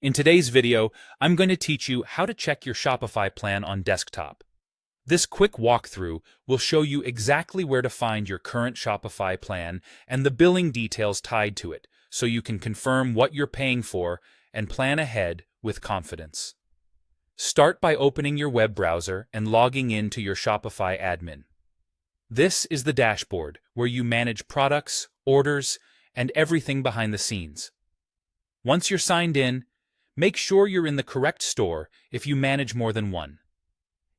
In today's video, I'm going to teach you how to check your Shopify plan on desktop. This quick walkthrough will show you exactly where to find your current Shopify plan and the billing details tied to it, so you can confirm what you're paying for and plan ahead with confidence. Start by opening your web browser and logging in to your Shopify admin. This is the dashboard where you manage products, orders, and everything behind the scenes. Once you're signed in, make sure you're in the correct store if you manage more than one.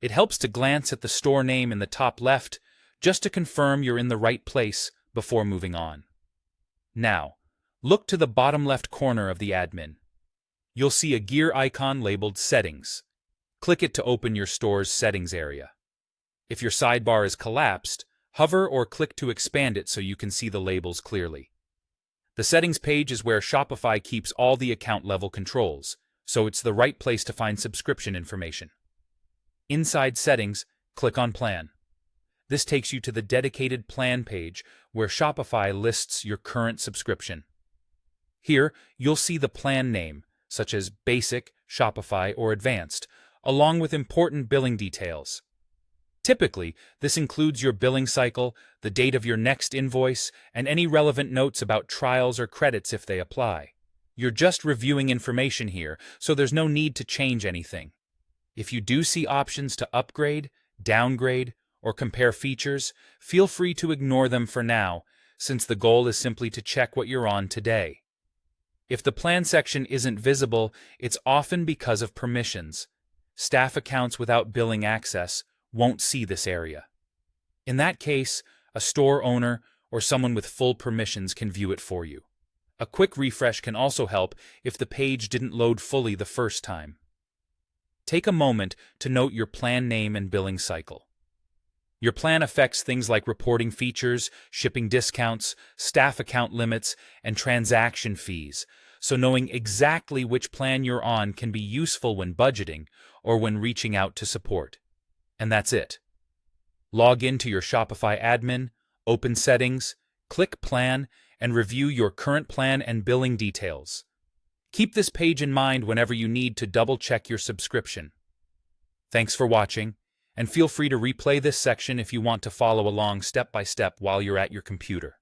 It helps to glance at the store name in the top left just to confirm you're in the right place before moving on. Now, look to the bottom left corner of the admin. You'll see a gear icon labeled Settings. Click it to open your store's settings area. If your sidebar is collapsed, hover or click to expand it so you can see the labels clearly. The settings page is where Shopify keeps all the account-level controls, so it's the right place to find subscription information. Inside Settings, click on Plan. This takes you to the dedicated Plan page where Shopify lists your current subscription. Here, you'll see the plan name, such as Basic, Shopify, or Advanced, along with important billing details. Typically, this includes your billing cycle, the date of your next invoice, and any relevant notes about trials or credits if they apply. You're just reviewing information here, so there's no need to change anything. If you do see options to upgrade, downgrade, or compare features, feel free to ignore them for now, since the goal is simply to check what you're on today. If the plan section isn't visible, it's often because of permissions. Staff accounts without billing access won't see this area. In that case, a store owner or someone with full permissions can view it for you. A quick refresh can also help if the page didn't load fully the first time. Take a moment to note your plan name and billing cycle. Your plan affects things like reporting features, shipping discounts, staff account limits, and transaction fees, so knowing exactly which plan you're on can be useful when budgeting or when reaching out to support. And that's it. Log into your Shopify admin, open Settings, click Plan, and review your current plan and billing details. Keep this page in mind whenever you need to double-check your subscription. Thanks for watching, and feel free to replay this section if you want to follow along step by step while you're at your computer.